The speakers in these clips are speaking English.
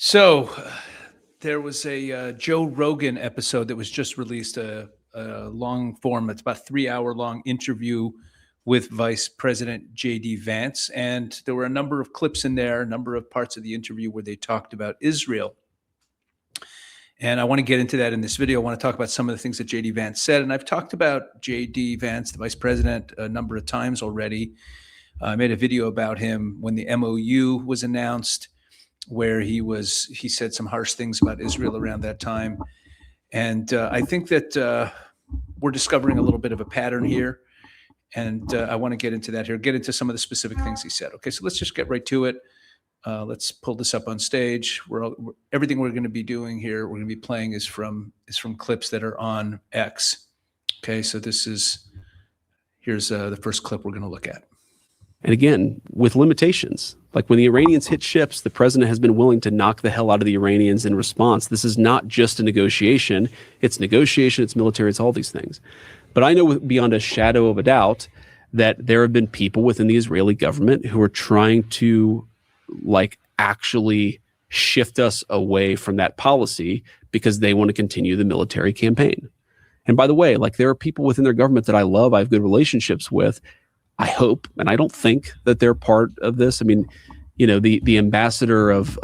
So there was a Joe Rogan episode that was just released, a long form. It's about 3 hour long interview with Vice President J.D. Vance. And there were a number of clips in there, a number of parts of the interview where they talked about Israel. And I want to get into that in this video. I want to talk about some of the things that J.D. Vance said. And I've talked about J.D. Vance, the Vice President, a number of times already. I made a video about him when the MOU was announced, where he said some harsh things about Israel around that time. And I think that we're discovering a little bit of a pattern here. And I want to get into that here, get into some of the specific things he said. Okay, so let's just get right to it. Let's pull this up on stage. Everything we're going to be doing here, we're going to be playing is from clips that are on X. Okay, so here's the first clip we're going to look at. And again, with limitations. Like when the Iranians hit ships, the president has been willing to knock the hell out of the Iranians in response. This is not just a negotiation. It's negotiation, it's military, it's all these things. But I know beyond a shadow of a doubt that there have been people within the Israeli government who are trying to actually shift us away from that policy because they want to continue the military campaign. And by the way, there are people within their government that I love, I have good relationships with. I hope, and I don't think that they're part of this. I mean, the ambassador of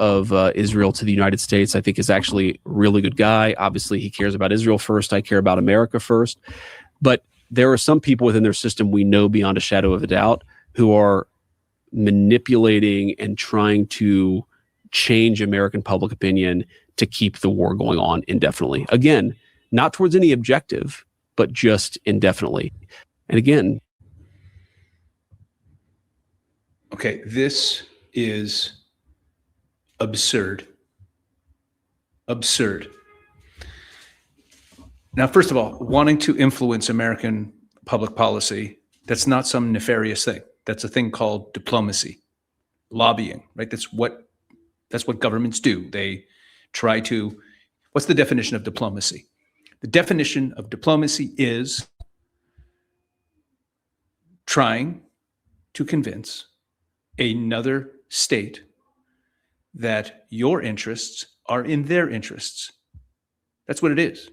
Israel to the United States, I think, is actually a really good guy. Obviously, he cares about Israel first. I care about America first. But there are some people within their system we know beyond a shadow of a doubt who are manipulating and trying to change American public opinion to keep the war going on indefinitely. Again, not towards any objective, but just indefinitely. And again, okay, this is absurd. Absurd. Now, first of all, wanting to influence American public policy, that's not some nefarious thing. That's a thing called diplomacy, lobbying, right? That's what governments do. They try to, what's the definition of diplomacy? The definition of diplomacy is trying to convince another state that your interests are in their interests. That's what it is.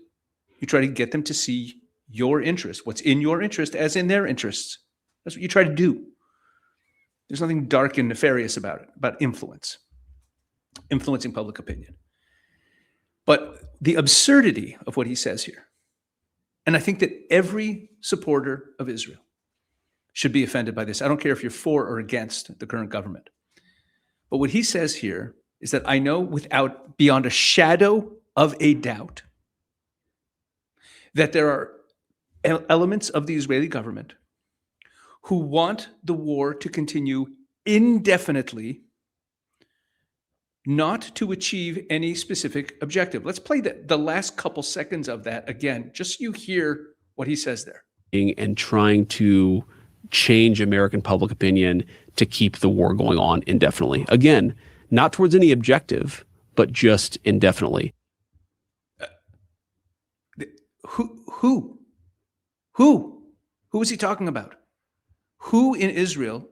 You try to get them to see your interest, what's in your interest as in their interests. That's what you try to do. There's nothing dark and nefarious about it, about influencing public opinion. But the absurdity of what he says here, and I think that every supporter of Israel should be offended by this. I don't care if you're for or against the current government. But what he says here is that I know beyond a shadow of a doubt that there are elements of the Israeli government who want the war to continue indefinitely, not to achieve any specific objective. Let's play the last couple seconds of that again, just so you hear what he says there. And trying to change American public opinion to keep the war going on indefinitely. Again, not towards any objective, but just indefinitely. Who is he talking about? Who in Israel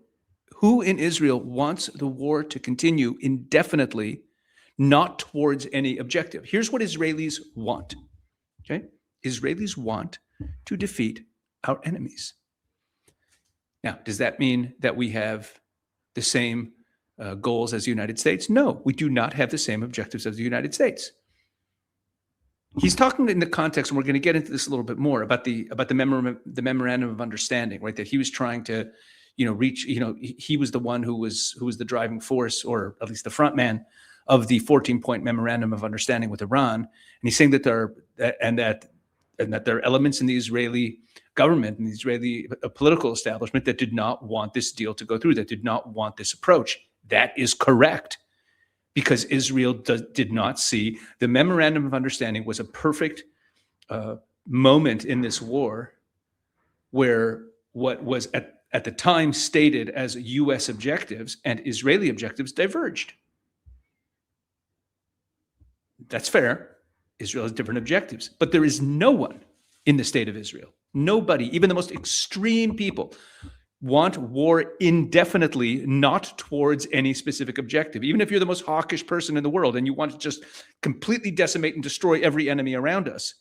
wants the war to continue indefinitely, not towards any objective? Here's what Israelis want. Okay? Israelis want to defeat our enemies. Now, does that mean that we have the same goals as the United States? No, we do not have the same objectives as the United States. He's talking in the context, and we're going to get into this a little bit more, about the memorandum of understanding, right? That he was trying to, reach. He was the one who was the driving force, or at least the front man of the 14-point memorandum of understanding with Iran. And he's saying that there are elements in the Israeli government and the Israeli political establishment that did not want this deal to go through, that did not want this approach. That is correct, because Israel did not see the memorandum of understanding was a perfect moment in this war where what was at the time stated as U.S. objectives and Israeli objectives diverged. That's fair. Israel has different objectives, but there is no one in the state of Israel, nobody, even the most extreme people, want war indefinitely, not towards any specific objective. Even if you're the most hawkish person in the world and you want to just completely decimate and destroy every enemy around us,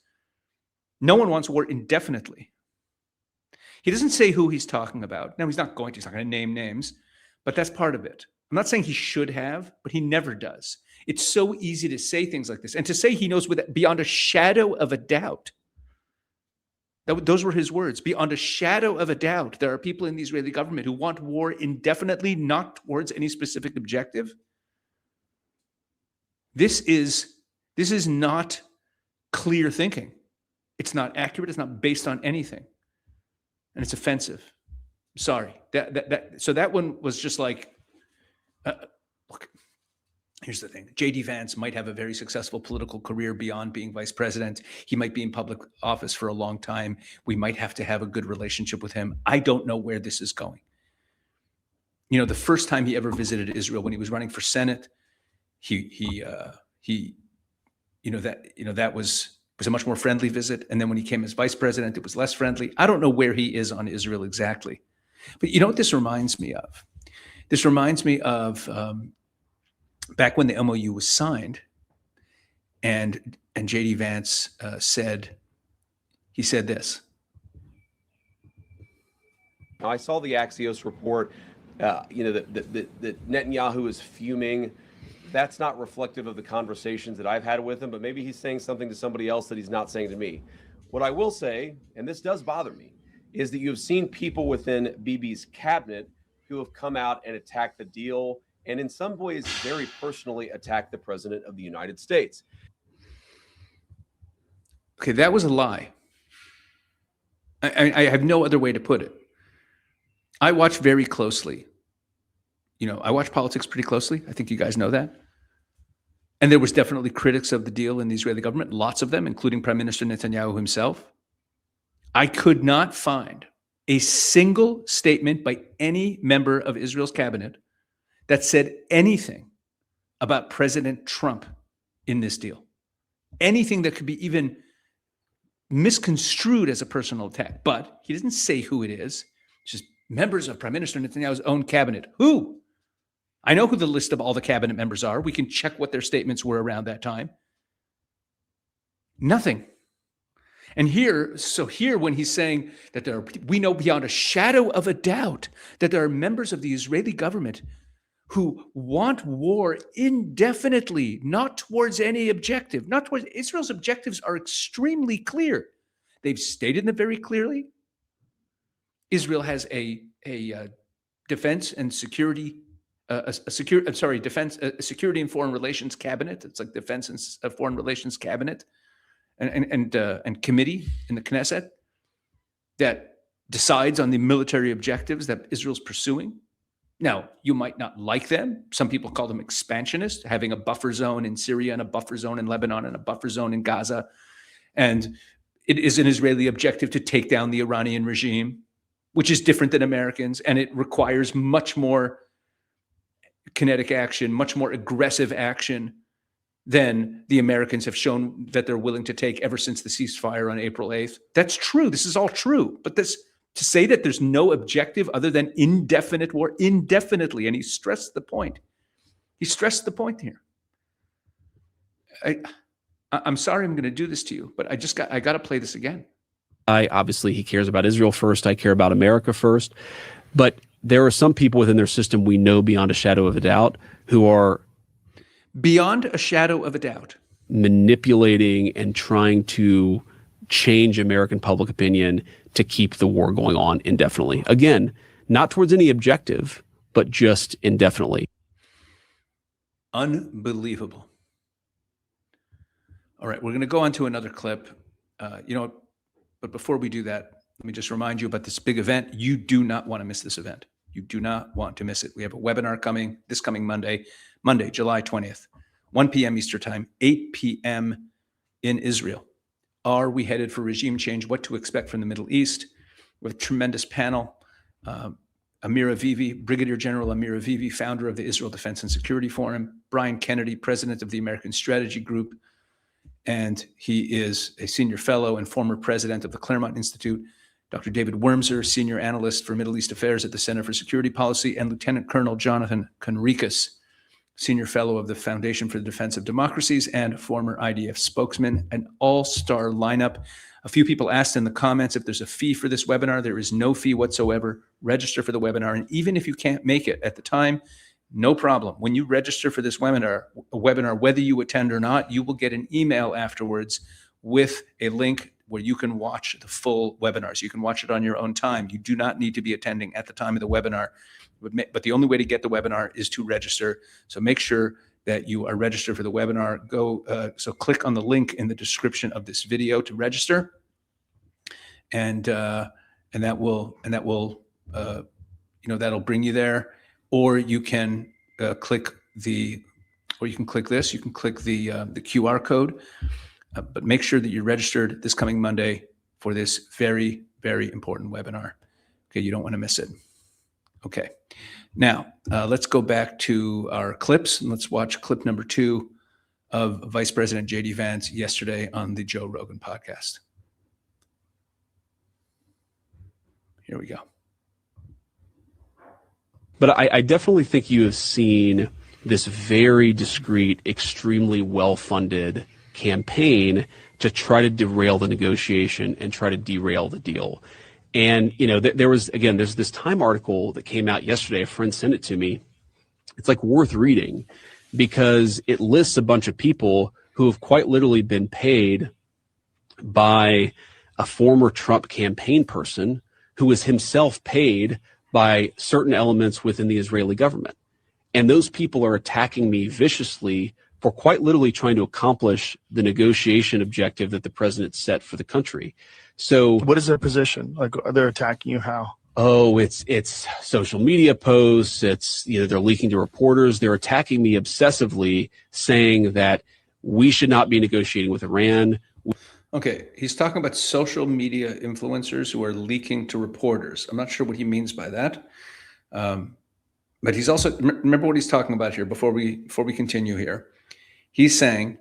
no one wants war indefinitely. He doesn't say who he's talking about. No, he's not going to name names, but that's part of it. I'm not saying he should have, but he never does. It's so easy to say things like this and to say he knows beyond a shadow of a doubt. Those were his words. Beyond a shadow of a doubt, there are people in the Israeli government who want war indefinitely, not towards any specific objective. This is not clear thinking. It's not accurate. It's not based on anything. And it's offensive. Sorry. So that one was just like, look, here's the thing. J.D. Vance might have a very successful political career beyond being vice president. He might be in public office for a long time. We might have to have a good relationship with him. I don't know where this is going. You know, the first time he ever visited Israel when he was running for Senate, that was a much more friendly visit. And then when he came as vice president, it was less friendly. I don't know where he is on Israel exactly. But you know what this reminds me of? This reminds me of back when the MOU was signed, and J.D. Vance said this. Now, I saw the Axios report, that Netanyahu is fuming. That's not reflective of the conversations that I've had with him, but maybe he's saying something to somebody else that he's not saying to me. What I will say, and this does bother me, is that you've seen people within Bibi's cabinet who have come out and attacked the deal, and in some ways very personally attacked the president of the United States. Okay, that was a lie. I have no other way to put it. I watch very closely. I watch politics pretty closely. I think you guys know that. And there was definitely critics of the deal in the Israeli government, lots of them, including Prime Minister Netanyahu himself. I could not find a single statement by any member of Israel's cabinet that said anything about President Trump in this deal. Anything that could be even misconstrued as a personal attack. But he doesn't say who it is. It's just members of Prime Minister Netanyahu's own cabinet. Who? I know who the list of all the cabinet members are. We can check what their statements were around that time. Nothing. And here when he's saying that we know beyond a shadow of a doubt that there are members of the Israeli government who want war indefinitely, not towards any objective, not towards Israel's objectives are extremely clear. They've stated them very clearly. Israel has a defense and security security and foreign relations cabinet. It's like defense and foreign relations cabinet and committee in the Knesset that decides on the military objectives that Israel's pursuing. Now, you might not like them. Some people call them expansionist, having a buffer zone in Syria and a buffer zone in Lebanon and a buffer zone in Gaza. And it is an Israeli objective to take down the Iranian regime, which is different than Americans, and it requires much more kinetic action, much more aggressive action than the Americans have shown that they're willing to take ever since the ceasefire on April 8th. That's true. This is all true. But to say that there's no objective other than indefinite war, indefinitely, and he stressed the point. He stressed the point here. I'm sorry I'm going to do this to you, but I got to play this again. Obviously, he cares about Israel first. I care about America first. But there are some people within their system we know beyond a shadow of a doubt who are beyond a shadow of a doubt manipulating and trying to change American public opinion to keep the war going on indefinitely. Again, not towards any objective, but just indefinitely. Unbelievable. All right, we're going to go on to another clip. But before we do that, let me just remind you about this big event. You do not want to miss this event. You do not want to miss it. We have a webinar coming Monday, July 20th, 1 p.m. Eastern Time, 8 p.m. in Israel. Are we headed for regime change? What to expect from the Middle East? With a tremendous panel. Amir Avivi, Brigadier General Amir Avivi, founder of the Israel Defense and Security Forum. Brian Kennedy, president of the American Strategy Group. And he is a senior fellow and former president of the Claremont Institute. Dr. David Wormser, Senior Analyst for Middle East Affairs at the Center for Security Policy, and Lieutenant Colonel Jonathan Conricus, Senior Fellow of the Foundation for the Defense of Democracies and former IDF spokesman. An all-star lineup. A few people asked in the comments if there's a fee for this webinar. There is no fee whatsoever. Register for the webinar. And even if you can't make it at the time, no problem. When you register for this webinar, whether you attend or not, you will get an email afterwards with a link where you can watch the full webinars. You can watch it on your own time. You do not need to be attending at the time of the webinar. But the only way to get the webinar is to register. So make sure that you are registered for the webinar. So click on the link in the description of this video to register, and that will that'll bring you there. Or you can click this. You can click the QR code. But make sure that you're registered this coming Monday for this very, very important webinar. Okay, you don't want to miss it. Okay, now let's go back to our clips and let's watch clip number 2 of Vice President J.D. Vance yesterday on the Joe Rogan podcast. Here we go. But I definitely think you have seen this very discreet, extremely well-funded campaign to try to derail the negotiation and try to derail the deal. And, there's this Time article that came out yesterday. A friend sent it to me. It's like worth reading because it lists a bunch of people who have quite literally been paid by a former Trump campaign person who was himself paid by certain elements within the Israeli government. And those people are attacking me viciously for quite literally trying to accomplish the negotiation objective that the president set for the country. So what is their position? Like, they're attacking you how? Oh, it's social media posts. It's, they're leaking to reporters. They're attacking me obsessively, saying that we should not be negotiating with Iran. Okay, he's talking about social media influencers who are leaking to reporters. I'm not sure what he means by that. But he's also, remember what he's talking about here before we continue here. He's saying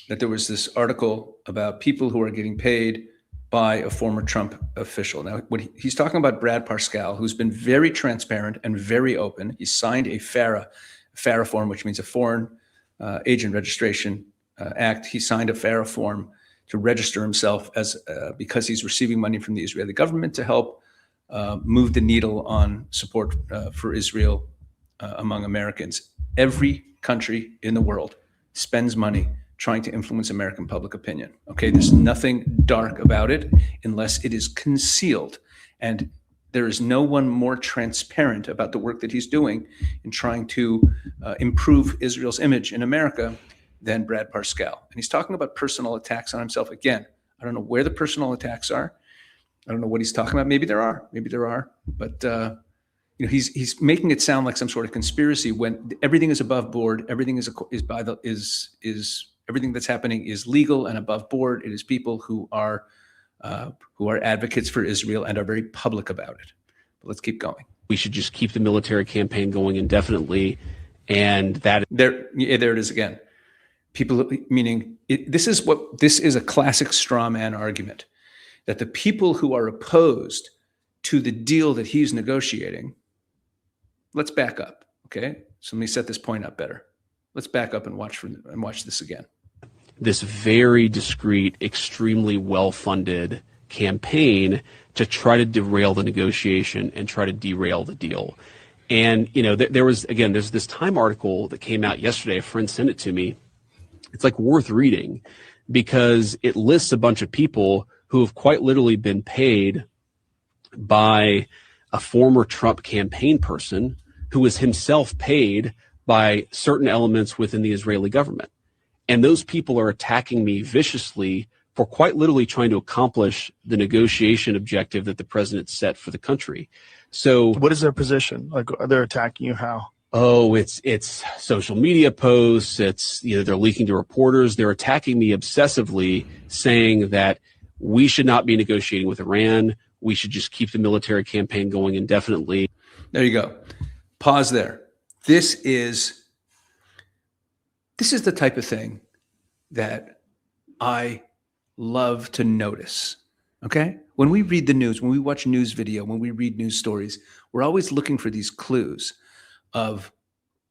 that there was this article about people who are getting paid by a former Trump official. Now, he's talking about Brad Parscale, who's been very transparent and very open. He signed a FARA form, which means a Foreign Agent Registration Act. He signed a FARA form to register himself as because he's receiving money from the Israeli government to help move the needle on support for Israel among Americans. Every country in the world spends money trying to influence American public opinion. Okay, there's nothing dark about it unless it is concealed. And there is no one more transparent about the work that he's doing in trying to improve Israel's image in America than Brad Parscale. And he's talking about personal attacks on himself. Again, I don't know where the personal attacks are. I don't know what he's talking about. Maybe there are. But he's making it sound like some sort of conspiracy when everything is above board. Everything is everything that's happening is legal and above board. It is people who are advocates for Israel and are very public about it. But let's keep going. We should just keep the military campaign going indefinitely, and that there it is again. People, meaning this is a classic straw man argument that the people who are opposed to the deal that he's negotiating. Let's back up, okay? So let me set this point up better. Let's back up and watch this again. This very discreet, extremely well-funded campaign to try to derail the negotiation and try to derail the deal. And, there's this Time article that came out yesterday. A friend sent it to me. It's like worth reading because it lists a bunch of people who have quite literally been paid by a former Trump campaign person who was himself paid by certain elements within the Israeli government. And those people are attacking me viciously for quite literally trying to accomplish the negotiation objective that the president set for the country. So what is their position? Like, they're attacking you how? Oh, it's social media posts. It's, they're leaking to reporters. They're attacking me obsessively, saying that we should not be negotiating with Iran. We should just keep the military campaign going indefinitely. There you go. Pause there. This is the type of thing that I love to notice. Okay? When we read the news, when we watch news video, when we read news stories, we're always looking for these clues of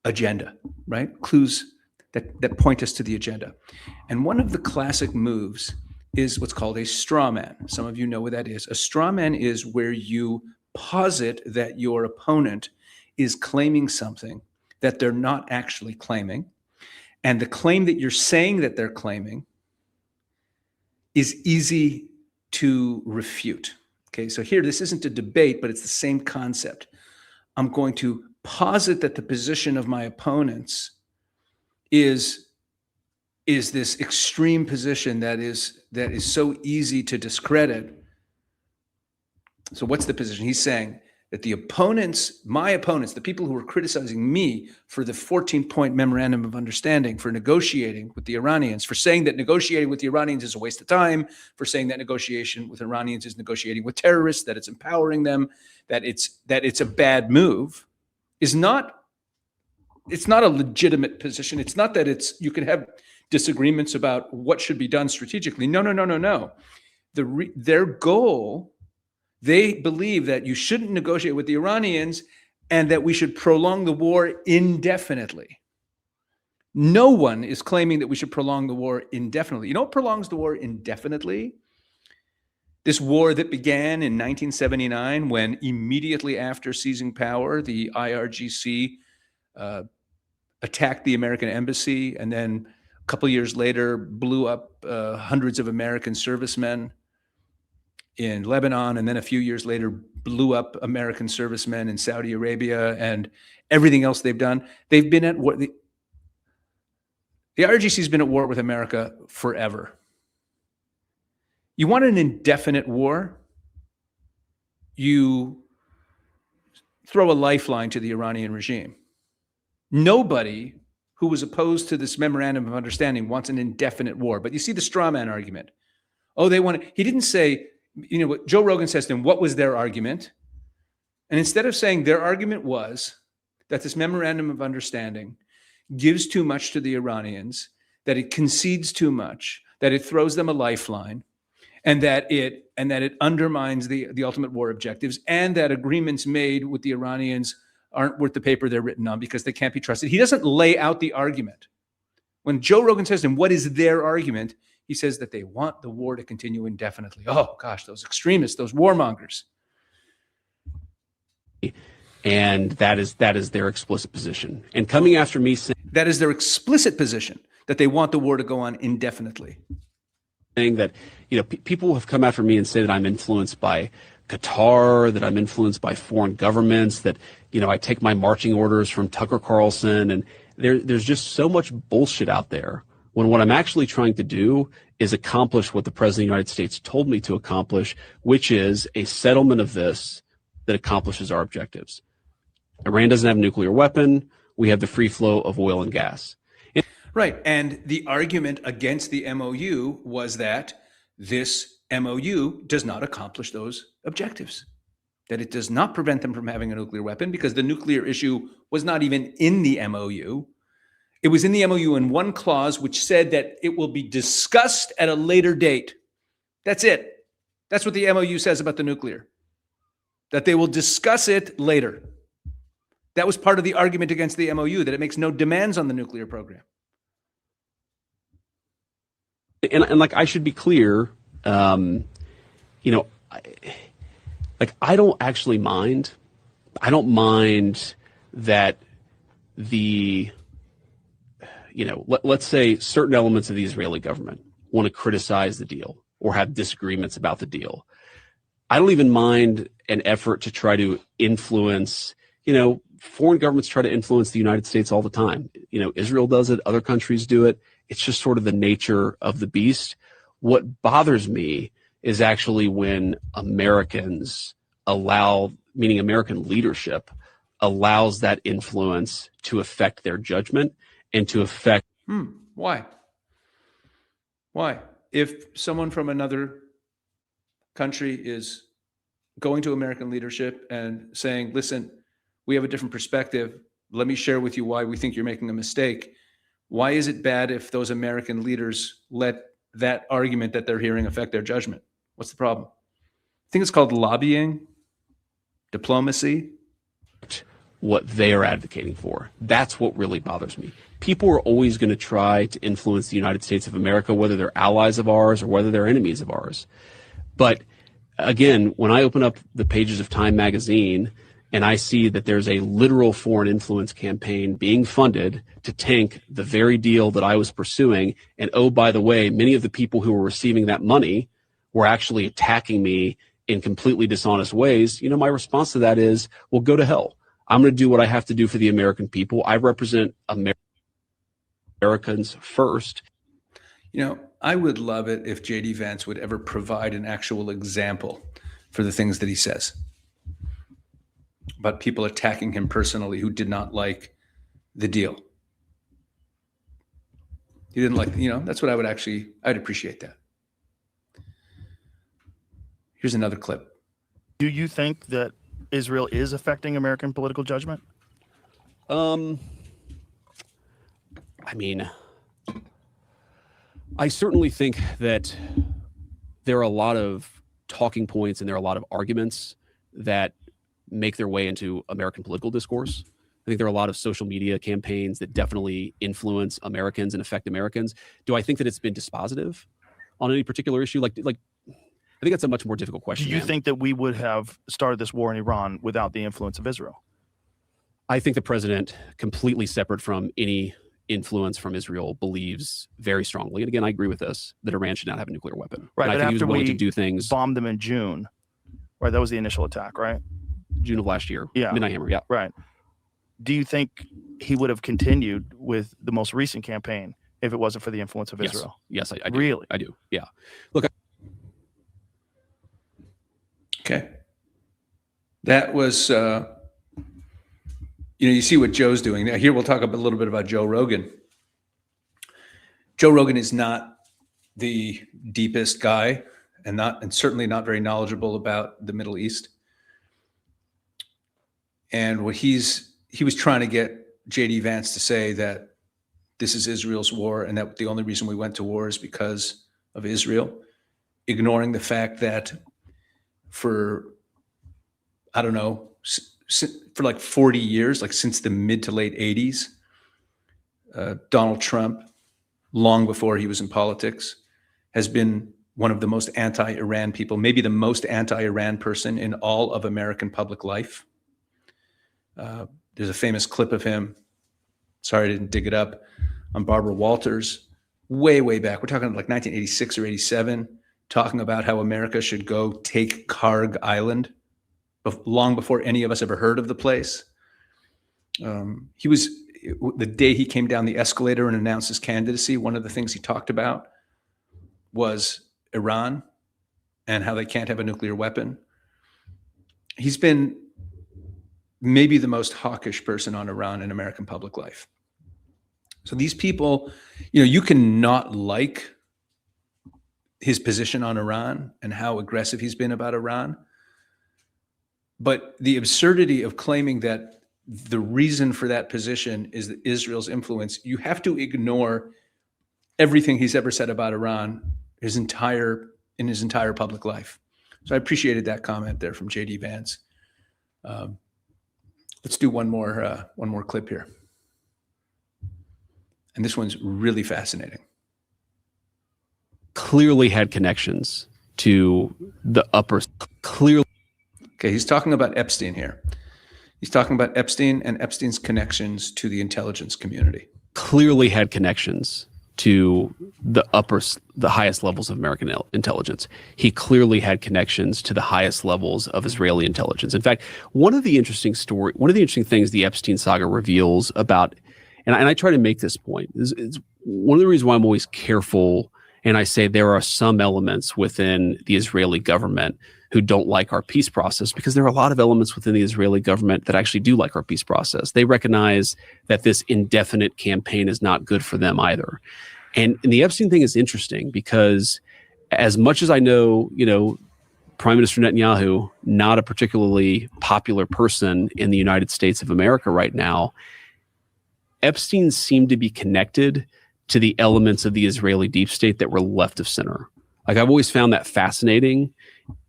agenda, right? Clues that point us to the agenda. And one of the classic moves is what's called a straw man. Some of you know what that is. A straw man is where you posit that your opponent is claiming something that they're not actually claiming. And the claim that you're saying that they're claiming is easy to refute. Okay, so here, this isn't a debate, but it's the same concept. I'm going to posit that the position of my opponents is this extreme position that is so easy to discredit. So what's the position? He's saying that the opponents, my opponents, the people who were criticizing me for the 14-point memorandum of understanding, for negotiating with the Iranians, for saying that negotiating with the Iranians is a waste of time, for saying that negotiation with Iranians is negotiating with terrorists, that it's empowering them, that it's a bad move, it's not a legitimate position. It's not that you can have disagreements about what should be done strategically. No. Their goal, they believe that you shouldn't negotiate with the Iranians and that we should prolong the war indefinitely. No one is claiming that we should prolong the war indefinitely. You know what prolongs the war indefinitely? This war that began in 1979, when immediately after seizing power, the IRGC attacked the American embassy, and then a couple years later blew up hundreds of American servicemen in Lebanon, and then a few years later blew up American servicemen in Saudi Arabia, and everything else they've done. They've been at war. The IRGC has been at war with America forever. You want an indefinite war? You throw a lifeline to the Iranian regime. Nobody who was opposed to this memorandum of understanding wants an indefinite war. But you see the straw man argument. Oh, they want it. He didn't say, what Joe Rogan says to him, what was their argument? And instead of saying their argument was that this memorandum of understanding gives too much to the Iranians, that it concedes too much, that it throws them a lifeline, and that it undermines the ultimate war objectives, and that agreements made with the Iranians aren't worth the paper they're written on because they can't be trusted. He doesn't lay out the argument. When Joe Rogan says to him, what is their argument? He says that they want the war to continue indefinitely. Oh gosh, those extremists, those warmongers. And that is their explicit position. And coming after me saying that is their explicit position, that they want the war to go on indefinitely. Saying that, people have come after me and say that I'm influenced by Qatar, that I'm influenced by foreign governments, that, I take my marching orders from Tucker Carlson, and there's just so much bullshit out there, when what I'm actually trying to do is accomplish what the President of the United States told me to accomplish, which is a settlement of this that accomplishes our objectives. Iran doesn't have a nuclear weapon. We have the free flow of oil and gas. Right. And the argument against the MOU was that this MOU does not accomplish those objectives, that it does not prevent them from having a nuclear weapon, because the nuclear issue was not even in the MOU. It was in the MOU in one clause which said that it will be discussed at a later date. That's it. That's what the MOU says about the nuclear, that they will discuss it later. That was part of the argument against the MOU, that it makes no demands on the nuclear program. And I should be clear, I don't actually mind. I don't mind that let's say certain elements of the Israeli government want to criticize the deal or have disagreements about the deal. I don't even mind an effort to try to influence, foreign governments try to influence the United States all the time. Israel does it, other countries do it. It's just sort of the nature of the beast. What bothers me is actually when Americans meaning American leadership, allows that influence to affect their judgment and to affect. Why? If someone from another country is going to American leadership and saying, listen, we have a different perspective, let me share with you why we think you're making a mistake. Why is it bad if those American leaders let that argument that they're hearing affect their judgment? What's the problem? think it's called lobbying, diplomacy. What they are advocating for. That's what really bothers me. People are always going to try to influence the United States of America, whether they're allies of ours or whether they're enemies of ours. But again, when I open up the pages of Time magazine and I see that there's a literal foreign influence campaign being funded to tank the very deal that I was pursuing, and oh, by the way, many of the people who were receiving that money were actually attacking me in completely dishonest ways, my response to that is, well, go to hell. I'm going to do what I have to do for the American people. I represent Americans first. I would love it if J.D. Vance would ever provide an actual example for the things that he says about people attacking him personally who did not like the deal. He didn't like, that's what I'd appreciate that. Here's another clip. Do you think that Israel is affecting American political judgment? I certainly think that there are a lot of talking points and there are a lot of arguments that make their way into American political discourse. I think there are a lot of social media campaigns that definitely influence Americans and affect Americans. Do I think that it's been dispositive on any particular issue? Like I think that's a much more difficult question. Do you think that we would have started this war in Iran without the influence of Israel? I think the president, completely separate from any influence from Israel, believes very strongly, and again, I agree with this, that Iran should not have a nuclear weapon. Right, and I but think he was after willing we to do things. bombed them in June, right? That was the initial attack, right? June of last year. Yeah. Midnight Hammer, yeah. Right. Do you think he would have continued with the most recent campaign if it wasn't for the influence of Israel? Yes, I do. Really? I do, yeah. Look, Okay. That was, you see what Joe's doing. Now, here we'll talk a little bit about Joe Rogan. Joe Rogan is not the deepest guy and certainly not very knowledgeable about the Middle East. And what he was trying to get J.D. Vance to say that this is Israel's war and that the only reason we went to war is because of Israel, ignoring the fact that for, I don't know, for like 40 years, like since the mid to late 80s, Donald Trump, long before he was in politics, has been one of the most anti-Iran people, maybe the most anti-Iran person in all of American public life. There's a famous clip of him, sorry I didn't dig it up, on Barbara Walters, way back. We're talking like 1986 or 87, talking about how America should go take Karg Island, long before any of us ever heard of the place. The day he came down the escalator and announced his candidacy, one of the things he talked about was Iran and how they can't have a nuclear weapon. He's been maybe the most hawkish person on Iran in American public life. So these people, you can not like his position on Iran and how aggressive he's been about Iran, but the absurdity of claiming that the reason for that position is that Israel's influence, you have to ignore everything he's ever said about Iran in his entire public life. So I appreciated that comment there from J.D. Vance. Let's do one more clip here. And this one's really fascinating. Clearly had connections to the upper, clearly. Okay, he's talking about Epstein here. He's talking about Epstein and Epstein's connections to the intelligence community. Clearly had connections to the highest levels of American intelligence. He clearly had connections to the highest levels of Israeli intelligence. In fact, one of the interesting things the Epstein saga reveals about, and I try to make this point, is one of the reasons why I'm always careful, and I say there are some elements within the Israeli government who don't like our peace process, because there are a lot of elements within the Israeli government that actually do like our peace process. They recognize that this indefinite campaign is not good for them either. And the Epstein thing is interesting because as much as I know, Prime Minister Netanyahu, not a particularly popular person in the United States of America right now, Epstein seemed to be connected to the elements of the Israeli deep state that were left of center. Like, I've always found that fascinating.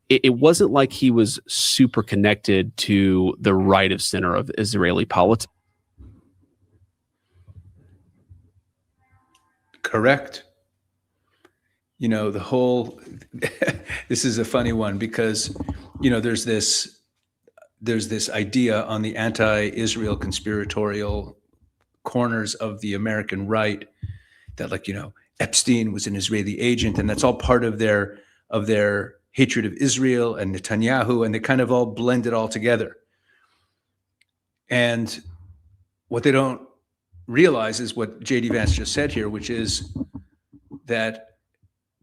it wasn't like he was super connected to the right of center of Israeli politics. Correct. You know, the whole, this is a funny one because, you know, there's this idea on the anti-Israel conspiratorial corners of the American right that, like, you know, Epstein was an Israeli agent, and that's all part of their hatred of Israel and Netanyahu, and they kind of all blend it all together. And what they don't realize is what J.D. Vance just said here, which is that,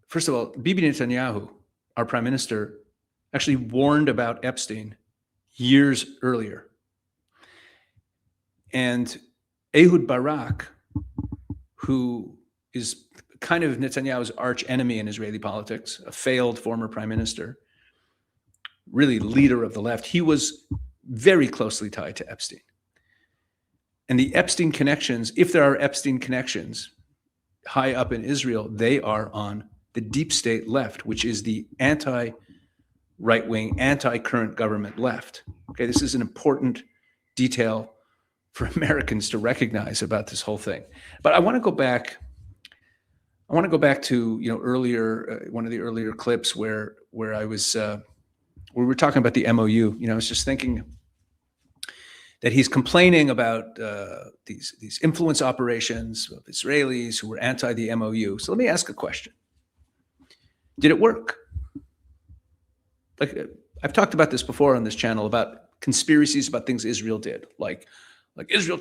first of all, Bibi Netanyahu, our prime minister, actually warned about Epstein years earlier. And Ehud Barak, who is kind of Netanyahu's arch enemy in Israeli politics, a failed former prime minister, really leader of the left, he was very closely tied to Epstein. And the Epstein connections, if there are Epstein connections high up in Israel, they are on the deep state left, which is the anti-right-wing, anti-current government left. Okay, this is an important detail for Americans to recognize about this whole thing. But I want to go back to, you know, earlier, one of the earlier clips where I was, where we were talking about the MOU. You know, I was just thinking that he's complaining about these influence operations of Israelis who were anti the MOU. So let me ask a question. Did it work? Like, I've talked about this before on this channel about conspiracies about things Israel did, like Israel,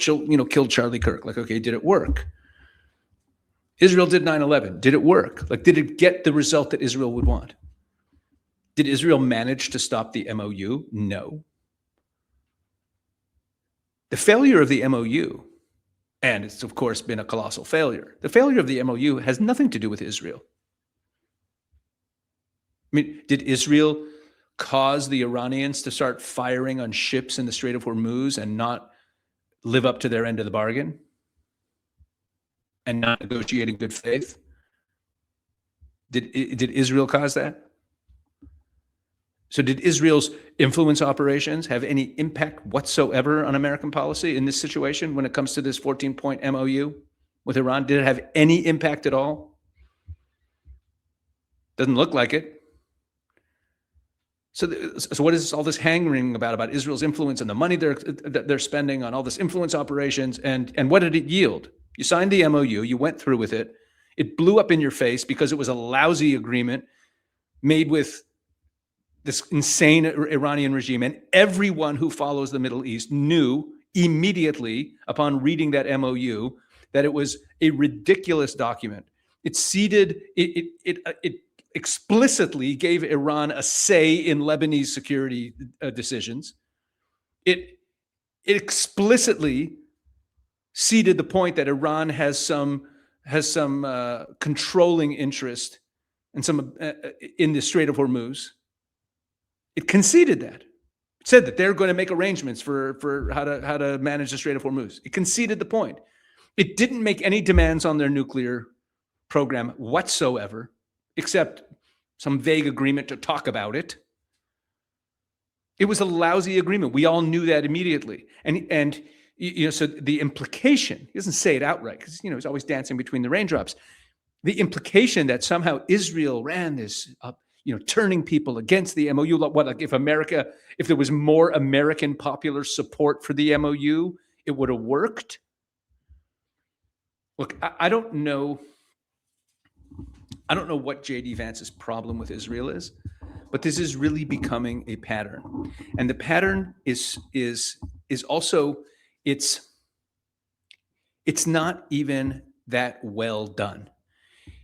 killed Charlie Kirk. Like, okay, did it work? Israel did 9/11. Did it work? Like, did it get the result that Israel would want? Did Israel manage to stop the MOU? No. The failure of the MOU, and it's of course been a colossal failure, the failure of the MOU has nothing to do with Israel. I mean, did Israel cause the Iranians to start firing on ships in the Strait of Hormuz and not live up to their end of the bargain and not negotiate in good faith? Did Israel cause that? So did Israel's influence operations have any impact whatsoever on American policy in this situation when it comes to this 14-point MOU with Iran? Did it have any impact at all? Doesn't look like it. So what is all this hankering about Israel's influence and the money they're spending on all this influence operations? And what did it yield? You signed the MOU, you went through with it. It blew up in your face because it was a lousy agreement made with this insane Iranian regime. And everyone who follows the Middle East knew immediately upon reading that MOU that it was a ridiculous document. It ceded, it explicitly gave Iran a say in Lebanese security decisions. It explicitly ceded the point that Iran has some controlling interest and some in the Strait of Hormuz. It conceded that. It said that they're going to make arrangements for how to manage the Strait of Hormuz. It conceded the point. It didn't make any demands on their nuclear program whatsoever, except some vague agreement to talk about it. It was a lousy agreement. We all knew that immediately. And so the implication, he doesn't say it outright because, he's always dancing between the raindrops. The implication that somehow Israel ran this up, turning people against the MOU. What, like if there was more American popular support for the MOU, it would have worked? Look, I don't know what J.D. Vance's problem with Israel is, but this is really becoming a pattern. And the pattern is also, it's not even that well done.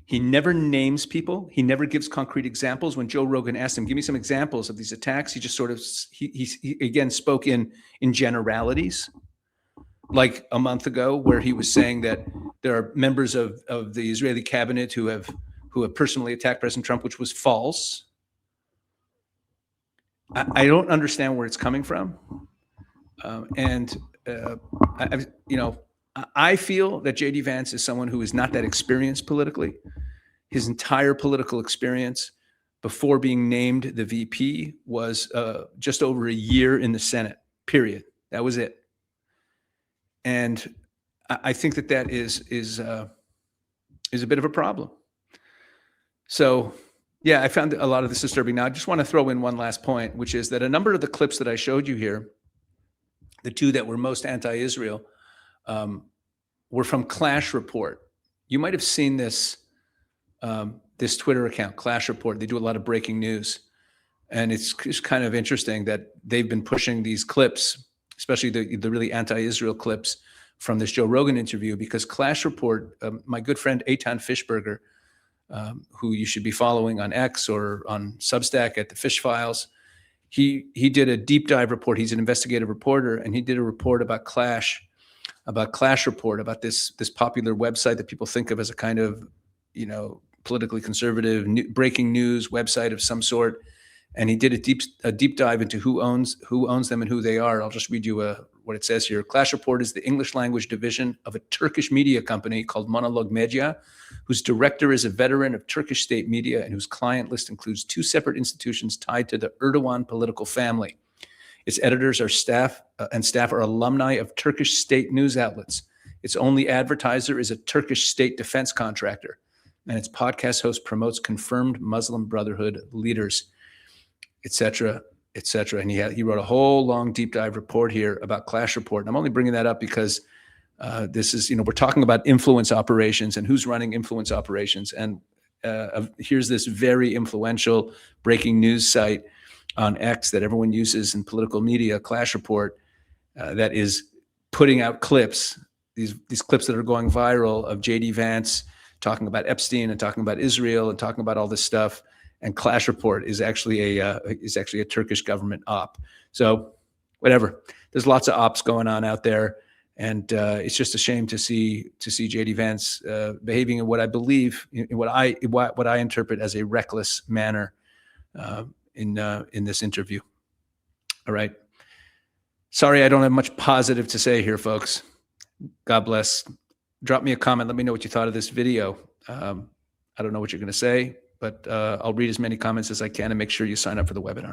He never names people. He never gives concrete examples. When Joe Rogan asked him, give me some examples of these attacks, he just sort of, he again spoke in generalities. Like a month ago, where he was saying that there are members of the Israeli cabinet who have personally attacked President Trump, which was false. I don't understand where it's coming from. I feel that J.D. Vance is someone who is not that experienced politically. His entire political experience before being named the VP was just over a year in the Senate, period. That was it. And I think that is a bit of a problem. So, yeah, I found a lot of this disturbing. Now, I just want to throw in one last point, which is that a number of the clips that I showed you here, the two that were most anti-Israel, were from Clash Report. You might have seen this this Twitter account, Clash Report. They do a lot of breaking news, and it's kind of interesting that they've been pushing these clips, especially the really anti-Israel clips from this Joe Rogan interview, because Clash Report, my good friend Eitan Fishberger, who you should be following on X or on Substack at the Fish Files, he did a deep dive report. He's an investigative reporter, and he did a report about Clash Report, about this popular website that people think of as a kind of, politically conservative breaking news website of some sort. And he did a deep dive into who owns them and who they are. I'll just read you what it says here. Clash Report is the English language division of a Turkish media company called Monolog Media, whose director is a veteran of Turkish state media and whose client list includes two separate institutions tied to the Erdogan political family. Its editors are staff are alumni of Turkish state news outlets. Its only advertiser is a Turkish state defense contractor, and its podcast host promotes confirmed Muslim Brotherhood leaders, etc., etc. And he wrote a whole long deep dive report here about Clash Report. And I'm only bringing that up because this is, we're talking about influence operations and who's running influence operations. And here's this very influential breaking news site on X that everyone uses in political media, Clash Report, that is putting out clips, these clips that are going viral of J.D. Vance talking about Epstein and talking about Israel and talking about all this stuff. And Clash Report is actually a Turkish government op. So whatever, there's lots of ops going on out there, and it's just a shame to see J.D. Vance behaving in what I believe, in what I interpret as a reckless manner in this interview. All right. Sorry, I don't have much positive to say here, folks. God bless. Drop me a comment. Let me know what you thought of this video. I don't know what you're going to say, but I'll read as many comments as I can and make sure you sign up for the webinar.